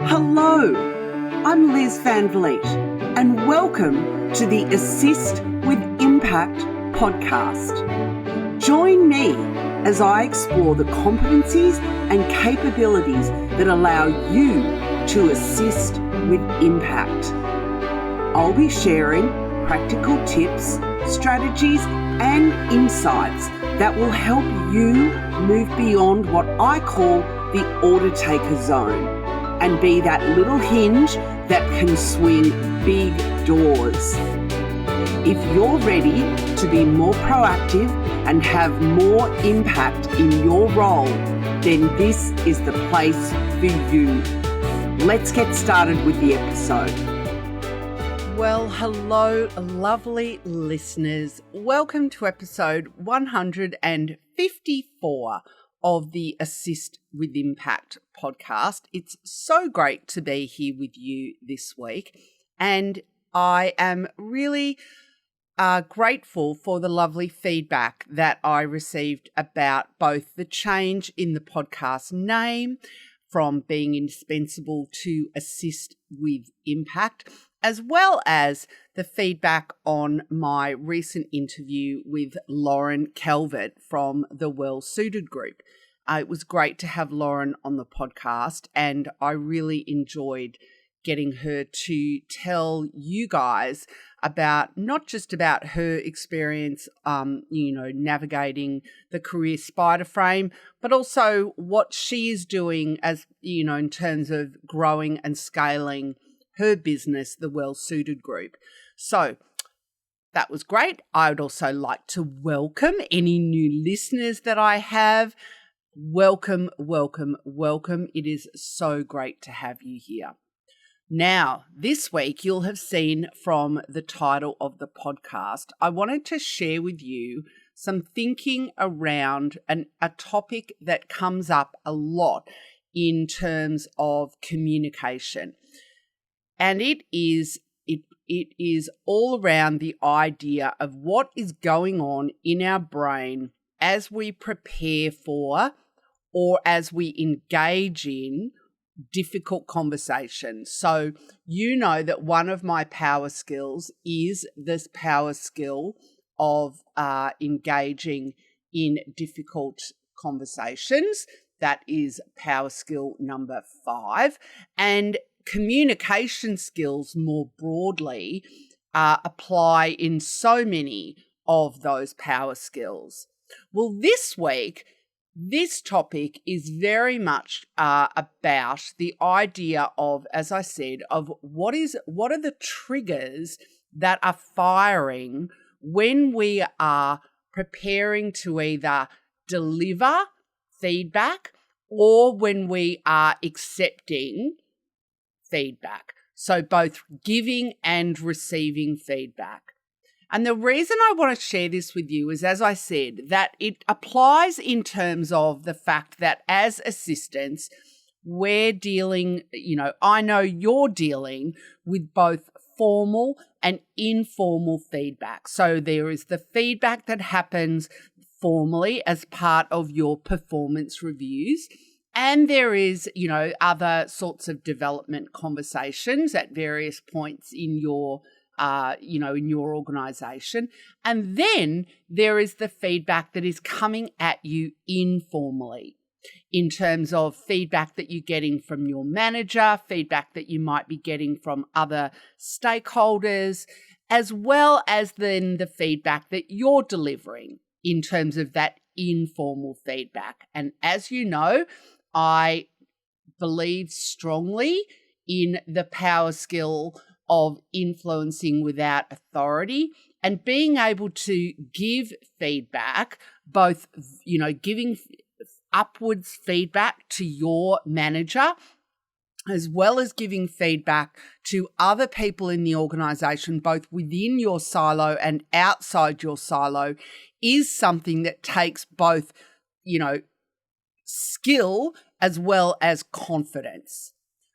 Hello, I'm Liz Van Vliet, and welcome to the Assist with Impact podcast. Join me as I explore the competencies and capabilities that allow you to assist with impact. I'll be sharing practical tips, strategies, and insights that will help you move beyond what I call the order taker zone and be that little hinge that can swing big doors. If you're ready to be more proactive and have more impact in your role, then this is the place for you. Let's get started with the episode. Well, hello, lovely listeners. Welcome to episode 154 of the Assist with Impact podcast. It's so great to be here with you this week, and I am really grateful for the lovely feedback that I received about both the change in the podcast name from being indispensable to Assist with Impact, as well as the feedback on my recent interview with Lauren Calvert from the Well Suited Group. It was great to have Lauren on the podcast, and I really enjoyed getting her to tell you guys about not just about her experience, navigating the career spider frame, but also what she is doing as, in terms of growing and scaling her business, the Well Suited Group. So that was great. I would also like to welcome any new listeners that I have. Welcome, welcome, welcome. It is so great to have you here. Now, this week you'll have seen from the title of the podcast, I wanted to share with you some thinking around a topic that comes up a lot in terms of communication. And it is all around the idea of what is going on in our brain as we prepare for or as we engage in difficult conversations. So you know that one of my power skills is this power skill of engaging in difficult conversations. That is power skill number 5. And communication skills more broadly apply in so many of those power skills. Well, this week, this topic is very much about the idea of, as I said, of what are the triggers that are firing when we are preparing to either deliver feedback or when we are accepting feedback. So both giving and receiving feedback. And the reason I want to share this with you is, as I said, that it applies in terms of the fact that as assistants, we're dealing, I know you're dealing with both formal and informal feedback. So there is the feedback that happens formally as part of your performance reviews. And there is, other sorts of development conversations at various points in your in your organization. And then there is the feedback that is coming at you informally in terms of feedback that you're getting from your manager, feedback that you might be getting from other stakeholders, as well as then the feedback that you're delivering in terms of that informal feedback. And as you know, I believe strongly in the power skill of influencing without authority and being able to give feedback, both, giving upwards feedback to your manager, as well as giving feedback to other people in the organisation, both within your silo and outside your silo, is something that takes both, skill as well as confidence.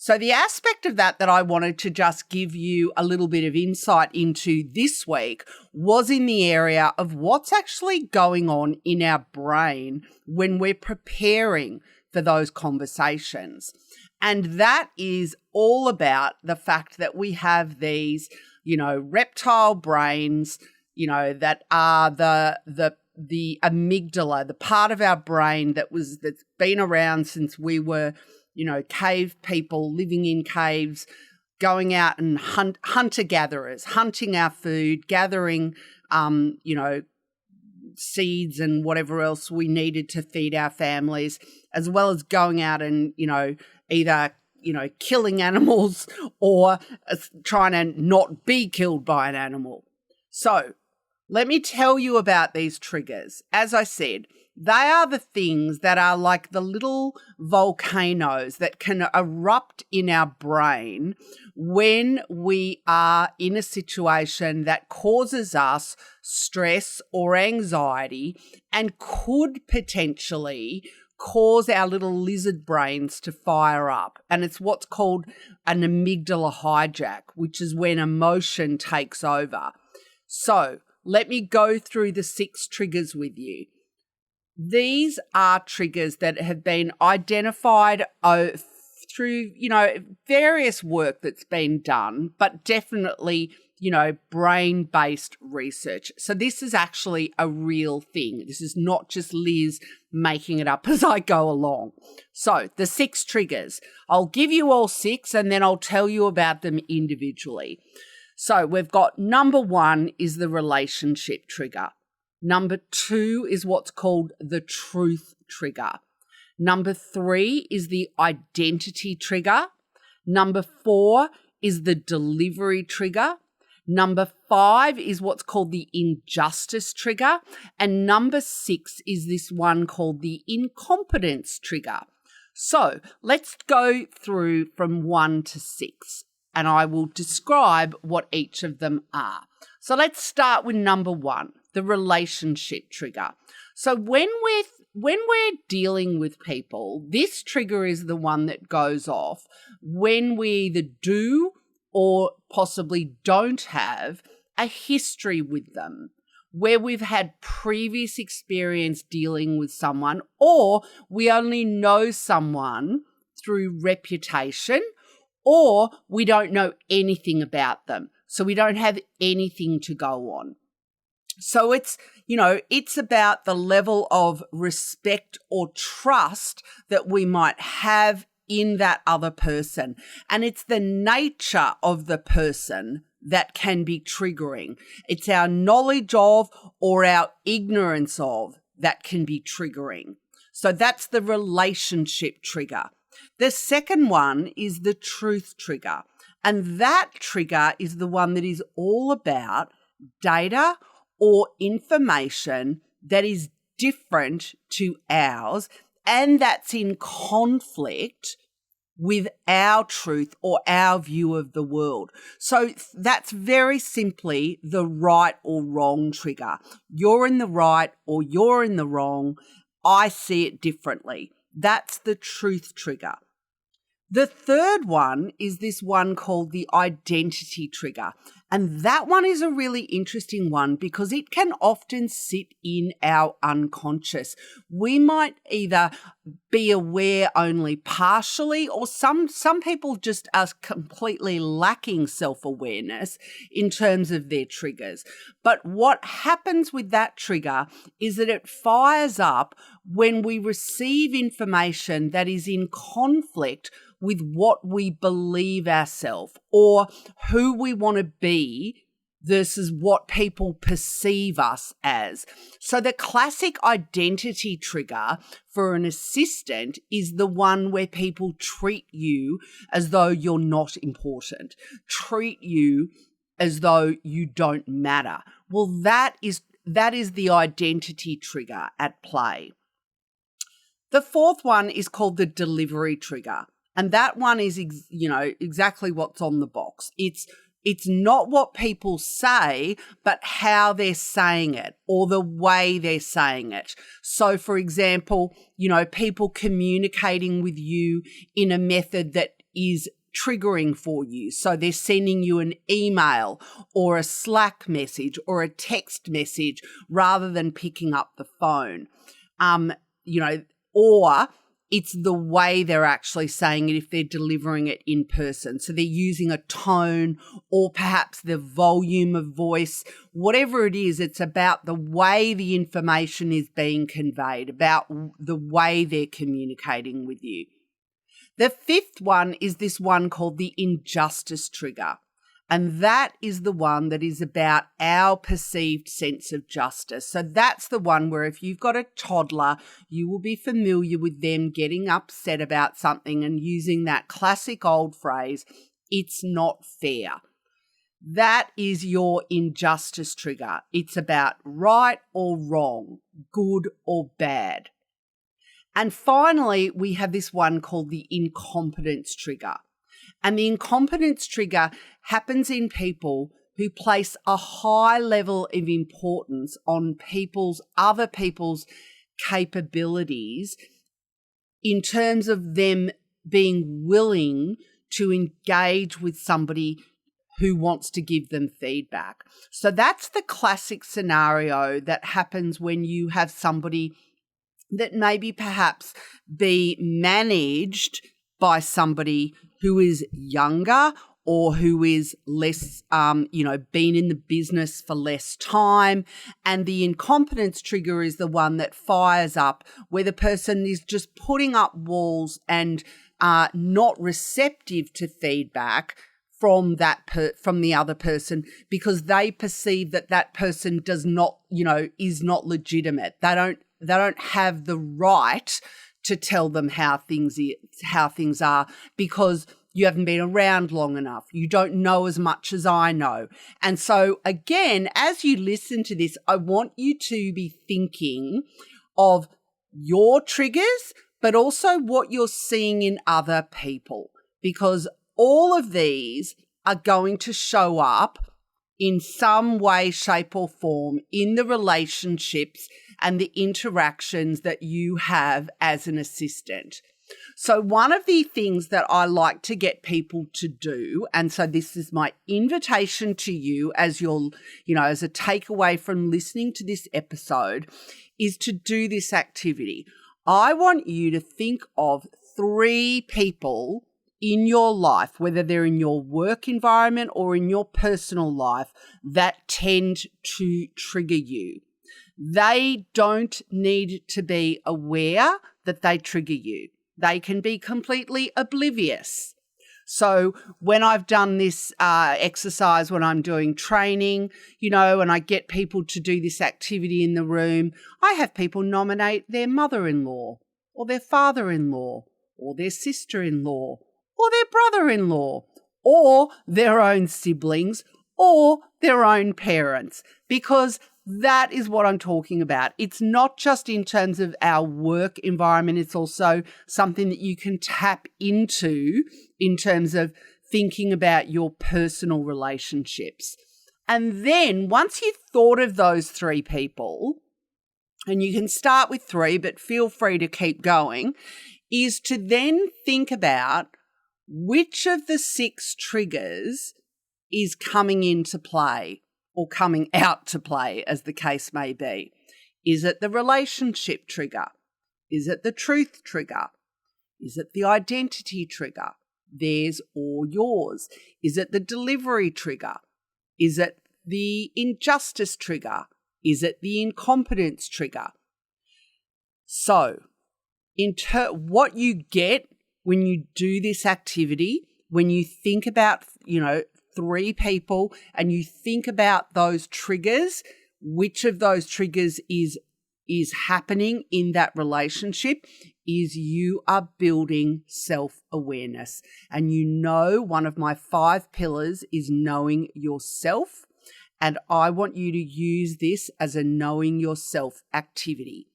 So the aspect of that I wanted to just give you a little bit of insight into this week was in the area of what's actually going on in our brain when we're preparing for those conversations. And that is all about the fact that we have these, reptile brains, that are the amygdala, the part of our brain that's been around since we were, cave people living in caves, going out and hunter-gatherers, hunting our food, gathering, seeds and whatever else we needed to feed our families, as well as going out and, either, killing animals or trying to not be killed by an animal. So let me tell you about these triggers. As I said, they are the things that are like the little volcanoes that can erupt in our brain when we are in a situation that causes us stress or anxiety and could potentially cause our little lizard brains to fire up. And it's what's called an amygdala hijack, which is when emotion takes over. So let me go through the 6 triggers with you. These are triggers that have been identified through, various work that's been done, but definitely, brain-based research. So this is actually a real thing. This is not just Liz making it up as I go along. So the 6 triggers. I'll give you all 6 and then I'll tell you about them individually. So we've got number 1 is the relationship trigger. Number 2 is what's called the truth trigger. Number 3 is the identity trigger. Number 4 is the delivery trigger. Number 5 is what's called the injustice trigger. And number 6 is this one called the incompetence trigger. So let's go through from 1 to 6 and I will describe what each of them are. So let's start with number 1. The relationship trigger. So when we're dealing with people, this trigger is the one that goes off when we either do or possibly don't have a history with them, where we've had previous experience dealing with someone, or we only know someone through reputation, or we don't know anything about them. So we don't have anything to go on. So it's about the level of respect or trust that we might have in that other person. And it's the nature of the person that can be triggering. It's our knowledge of or our ignorance of that can be triggering. So that's the relationship trigger. The second one is the truth trigger. And that trigger is the one that is all about data or information that is different to ours and that's in conflict with our truth or our view of the world. So that's very simply the right or wrong trigger. You're in the right or you're in the wrong. I see it differently. That's the truth trigger. The third one is this one called the identity trigger. And that one is a really interesting one because it can often sit in our unconscious. We might either be aware only partially, or some people just are completely lacking self-awareness in terms of their triggers. But what happens with that trigger is that it fires up when we receive information that is in conflict with what we believe ourselves or who we want to be versus what people perceive us as. So the classic identity trigger for an assistant is the one where people treat you as though you're not important, treat you as though you don't matter. Well, that is the identity trigger at play. The fourth one is called the delivery trigger. And that one is, exactly what's on the box. It's not what people say, but how they're saying it or the way they're saying it. So, for example, people communicating with you in a method that is triggering for you. So they're sending you an email or a Slack message or a text message rather than picking up the phone, or It's the way they're actually saying it if they're delivering it in person. So they're using a tone or perhaps the volume of voice, whatever it is, it's about the way the information is being conveyed, about the way they're communicating with you. The fifth one is this one called the injustice trigger. And that is the one that is about our perceived sense of justice. So that's the one where if you've got a toddler, you will be familiar with them getting upset about something and using that classic old phrase, "It's not fair." That is your injustice trigger. It's about right or wrong, good or bad. And finally, we have this one called the incompetence trigger. And the incompetence trigger happens in people who place a high level of importance on other people's capabilities in terms of them being willing to engage with somebody who wants to give them feedback. So that's the classic scenario that happens when you have somebody that maybe perhaps be managed by somebody who is younger or who is less, been in the business for less time. And the incompetence trigger is the one that fires up where the person is just putting up walls and not receptive to feedback from the other person because they perceive that person does not, is not legitimate. They don't have the right to tell them how things are because you haven't been around long enough. You don't know as much as I know. And so again, as you listen to this, I want you to be thinking of your triggers, but also what you're seeing in other people, because all of these are going to show up in some way, shape or form in the relationships and the interactions that you have as an assistant. So one of the things that I like to get people to do, and so this is my invitation to you as as a takeaway from listening to this episode, is to do this activity. I want you to think of 3 people in your life, whether they're in your work environment or in your personal life, that tend to trigger you. They don't need to be aware that they trigger you. They can be completely oblivious. So when I've done this exercise, when I'm doing training, and I get people to do this activity in the room, I have people nominate their mother-in-law or their father-in-law or their sister-in-law or their brother-in-law or their own siblings or their own parents, because that is what I'm talking about. It's not just in terms of our work environment. It's also something that you can tap into in terms of thinking about your personal relationships. And then once you've thought of those 3 people, and you can start with 3, but feel free to keep going, is to then think about which of the 6 triggers is coming into play or coming out to play, as the case may be. Is it the relationship trigger? Is it the truth trigger? Is it the identity trigger? Theirs or yours? Is it the delivery trigger? Is it the injustice trigger? Is it the incompetence trigger? So, what you get when you do this activity, when you think about, 3 people and you think about those triggers, which of those triggers is happening in that relationship, is you are building self-awareness. And one of my 5 pillars is knowing yourself. And I want you to use this as a knowing yourself activity.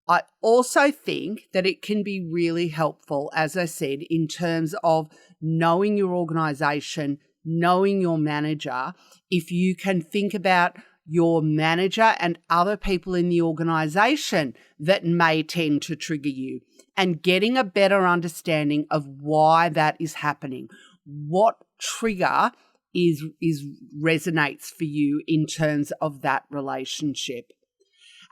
I also think that it can be really helpful, as I said, in terms of knowing your organisation, knowing your manager, if you can think about your manager and other people in the organisation that may tend to trigger you, and getting a better understanding of why that is happening. What trigger resonates for you in terms of that relationship.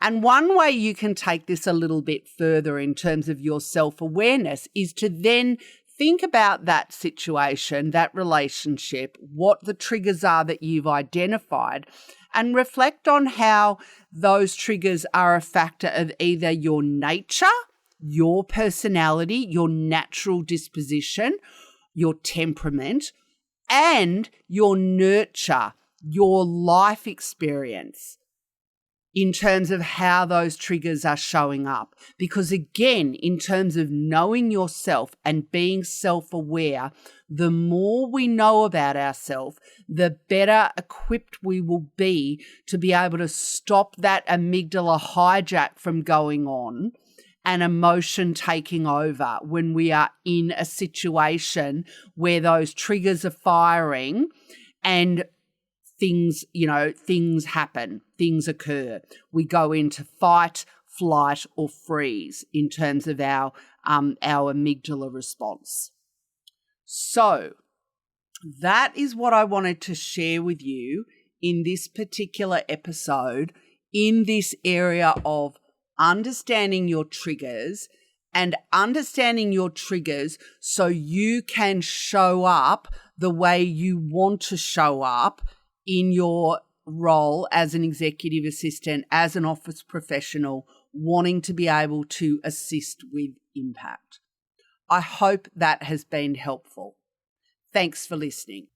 And one way you can take this a little bit further in terms of your self-awareness is to then think about that situation, that relationship, what the triggers are that you've identified, and reflect on how those triggers are a factor of either your nature, your personality, your natural disposition, your temperament, and your nurture, your life experience in terms of how those triggers are showing up. Because again, in terms of knowing yourself and being self-aware, the more we know about ourselves, the better equipped we will be to be able to stop that amygdala hijack from going on and emotion taking over when we are in a situation where those triggers are firing and things happen, things occur. We go into fight, flight, or freeze in terms of our amygdala response. So that is what I wanted to share with you in this particular episode in this area of understanding your triggers and understanding your triggers so you can show up the way you want to show up in your role as an executive assistant, as an office professional, wanting to be able to assist with impact. I hope that has been helpful. Thanks for listening.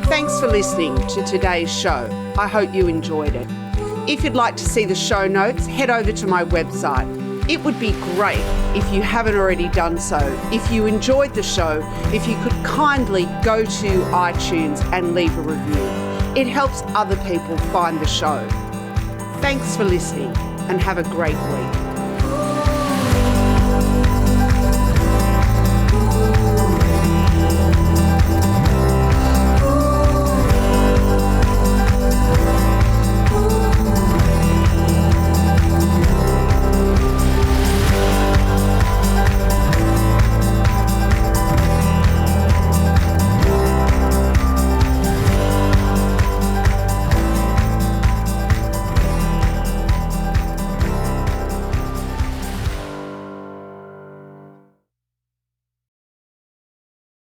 Thanks for listening to today's show. I hope you enjoyed it. If you'd like to see the show notes, head over to my website. It would be great if you haven't already done so. If you enjoyed the show, if you could kindly go to iTunes and leave a review. It helps other people find the show. Thanks for listening and have a great week.